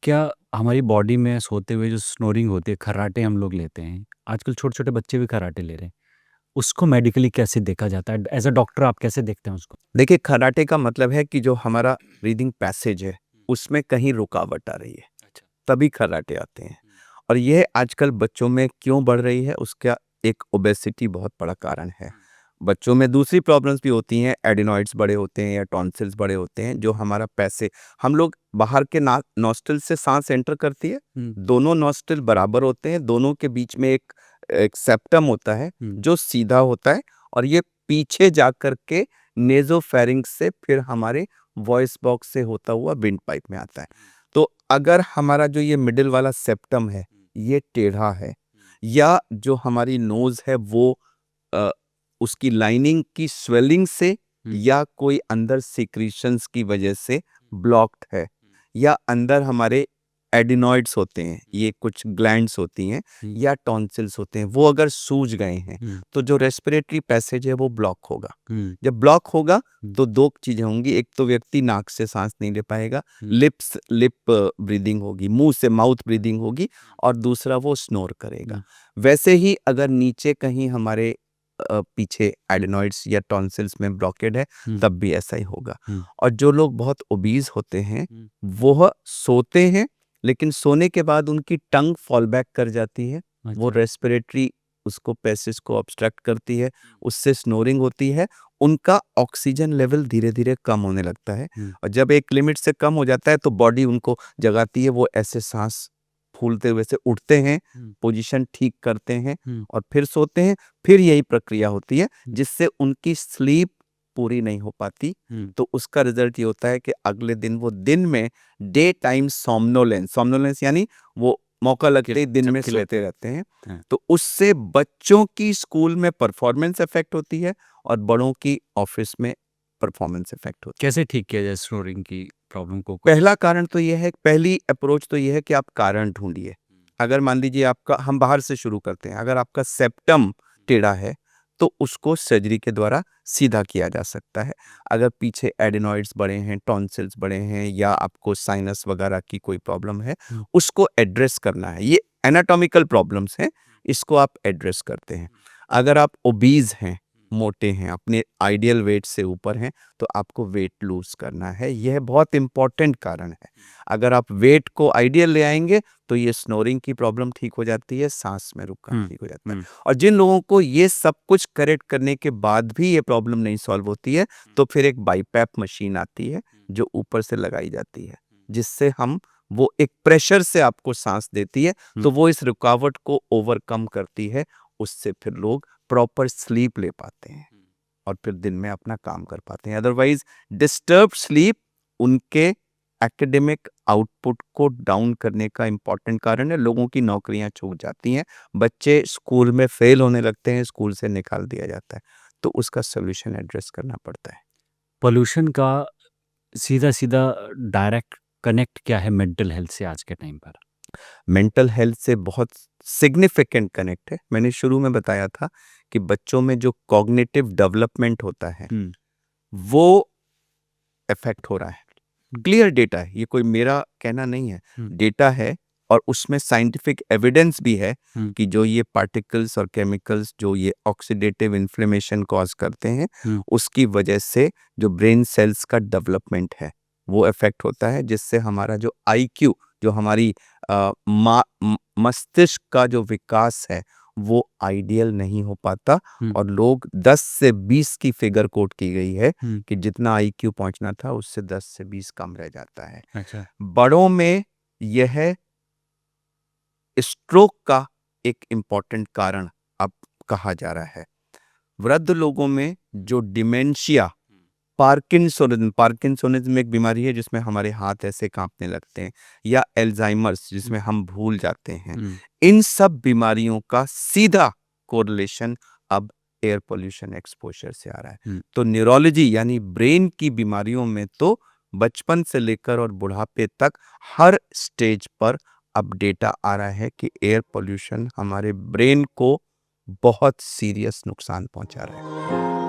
क्या हमारी बॉडी में सोते हुए जो स्नोरिंग होती है, खर्राटे हम लोग लेते हैं, आजकल छोटे-छोटे बच्चे भी खर्राटे ले रहे हैं। उसको मेडिकली कैसे देखा जाता है? एज़ अ डॉक्टर आप कैसे देखते हैं उसको? देखिए, खर्राटे का मतलब है कि जो हमारा ब्रीदिंग पैसेज है, उसमें कहीं रुकावट आ रही है, अच्छा। तभी खर्राटे आते हैं। और यह आजकल बच्चों में क्यों बढ़ रही है, उसका एक ओबेसिटी बहुत बड़ा कारण है। बच्चों में दूसरी प्रॉब्लम्स भी होती हैं, एडिनॉइड्स बड़े होते हैं या टॉन्सिल्स बड़े होते हैं, जो हमारा पैसे हम लोग बाहर के ना नॉस्ट्रिल से साँस एंटर करती है, हुँ, दोनों नॉस्ट्रिल बराबर होते हैं, दोनों के बीच में एक एक सेप्टम होता है, हुँ, जो सीधा होता है और ये पीछे जाकर के नेज़ोफेरिंक्स से फिर हमारे वॉइस बॉक्स से होता हुआ विंड पाइप में आता है। तो अगर हमारा जो ये मिडल वाला सेप्टम है, ये टेढ़ा है या जो हमारी नोज़ है वो अ, उसकी लाइनिंग की स्वेलिंग से हुँ, या कोई अंदर सिक्रीशंस की वजह से ब्लॉक्ड है या अंदर हमारे एडिनॉइड्स होते हैं, ये कुछ ग्लैंड्स होती हैं हुँ, या टॉन्सिल्स होते हैं, वो अगर सूज गए हैं, हुँ, तो जो रेस्पिरेटरी पैसेज है वो ब्लॉक होगा। हुँ, जब ब्लॉक होगा हुँ, तो 2 चीज़ें होंगी, एक तो व्यक्ति नाक से साँस नहीं ले पाएगा, हुँ, लिप ब्रीथिंग होगी, मुँह से माउथ ब्रीथिंग होगी और दूसरा वो स्नोर करेगा। हुँ, वैसे ही अगर नीचे कहीं हमारे पीछे एडेनॉइड्स या टॉन्सिल्स में ब्लॉकेड है, हुँ, तब भी ऐसा ही होगा। हुँ, और जो लोग बहुत ओबीज़ होते हैं, हुँ, वह सोते हैं, लेकिन सोने के बाद उनकी टंग फॉल बैक कर जाती है। वो अच्छा। रेस्पिरेटरी उसको पैसेज को ऑब्स्ट्रक्ट करती है, उससे स्नोरिंग होती है, उनका ऑक्सीजन लेवल धीरे-धीरे कम होने लगता है हुँ, और जब एक लिमिट से कम हो जाता है, तो बॉडी उनको जगाती है, वो ऐसे साँस फूलते हुए से उठते हैं, हुँ, पोज़ीशन ठीक करते हैं हुँ, और फिर सोते हैं। फिर यही प्रक्रिया होती है, हुँ, जिससे उनकी स्लीप पूरी नहीं हो पाती। हुँ, तो उसका रिज़ल्ट ये होता है कि अगले दिन वो दिन में डे टाइम सोमनोलेंस सोमनोलेंस यानी वो मौका लगते ही दिन में झपकी लगती सोते है। रहते हैं। हाँ, तो उससे बच्चों की स्कूल में परफॉर्मेंस इफ़ेक्ट होती है और बड़ों की ऑफ़िस में परफॉर्मेंस इफ़ेक्ट होती है। कैसे ठीक किया जाए स्नोरिंग की प्रॉब्लम को? पहला कारण तो ये है पहली अप्रोच तो ये है कि आप कारण ढूँढिए। अगर मान लीजिए आपका हम बाहर से शुरू करते हैं, अगर आपका सेप्टम टेढ़ा है, तो उसको सर्जरी के द्वारा सीधा किया जा सकता है। अगर पीछे एडेनॉइड्स बड़े हैं, टॉन्सिल्स बड़े हैं या आपको साइनस वगैरह की कोई प्रॉब्लम है, हुँ, उसको एड्रेस करना है। ये एनाटॉमिकल प्रॉब्लम्स हैं, इसको आप एड्रेस करते हैं। अगर आप ओबीज़ हैं, मोटे हैं, अपने आइडियल वेट से ऊपर हैं, तो आपको वेट लूज़ करना है, यह बहुत इम्पोर्टेंट कारण है। अगर आप वेट को आइडियल ले आएँगे, तो ये स्नोरिंग की प्रॉब्लम ठीक हो जाती है, साँस में रुकना हुँ, ठीक हो जाता है। हुँ, और जिन लोगों को ये सब कुछ करेक्ट करने के बाद भी ये प्रॉब्लम नहीं सॉल्व होती है, तो फिर एक बाईपैप मशीन आती है, जो ऊपर से लगाई जाती है, जिससे हम वो एक प्रेशर से आपको साँस देती है, हुँ, तो वो इस रुकावट को ओवरकम करती है, उससे फिर लोग प्रॉपर स्लीप ले पाते हैं। और फिर दिन में अपना काम कर पाते हैं। अदरवाइज़ डिस्टर्ब्ड स्लीप उनके एकेडमिक आउटपुट को डाउन करने का इम्पोर्टेंट कारण है। लोगों की नौकरियाँ छूट जाती हैं, बच्चे स्कूल में फेल होने लगते हैं, स्कूल से निकाल दिया जाता है। तो उसका सॉल्यूशन एड्रेस करना पड़ता है। पॉल्यूशन का सीधा-सीधा डायरेक्ट कनेक्ट क्या है मेंटल हेल्थ से आज के टाइम पर? मेंटल हेल्थ से बहुत सिग्निफिकेंट कनेक्ट है। मैंने शुरू में बताया था कि बच्चों में जो कॉग्निटिव डेवलपमेंट होता है, हुँ, वो इफ़ेक्ट हो रहा है। हुँ, क्लियर डेटा है, ये कोई मेरा कहना नहीं है, हुँ, डेटा है और उसमें साइंटिफिक एविडेंस भी है हुँ, कि जो ये पार्टिकल्स और केमिकल्स जो ये ऑक्सीडेटिव इन्फ्लेमेशन कॉज़ करते हैं, हुँ, उसकी वजह से जो ब्रेन सेल्स का डेवलपमेंट है, वो इफ़ेक्ट होता है जिससे हमारा जो आईक्यू जो हमारी मस्तिष्क का जो विकास है, वो आइडियल नहीं हो पाता हुँ, और लोग 10 से 20 की फिगर कोट की गई है हुँ, कि जितना आईक्यू पहुँचना था उससे 10 से 20 कम रह जाता है। अच्छा, बड़ों में यह स्ट्रोक का एक इम्पोर्टेंट कारण अब कहा जा रहा है। वृद्ध लोगों में जो डिमेंशिया पार्किंसोनिज़्म एक बीमारी है जिसमें हमारे हाथ ऐसे काँपने लगते हैं या अल्ज़ाइमर्स हुँ, जिसमें हम भूल जाते हैं। हुँ, इन सब बीमारियों का सीधा कोरिलेशन अब एयर पॉल्यूशन एक्सपोज़र से आ रहा है। हुँ, तो न्यूरोलॉजी यानी ब्रेन की बीमारियों में तो बचपन से लेकर और बुढ़ापे तक हर स्टेज पर अब डेटा आ रहा है कि एयर पॉल्यूशन हमारे ब्रेन को बहुत सीरियस नुकसान पहुँचा रहा है।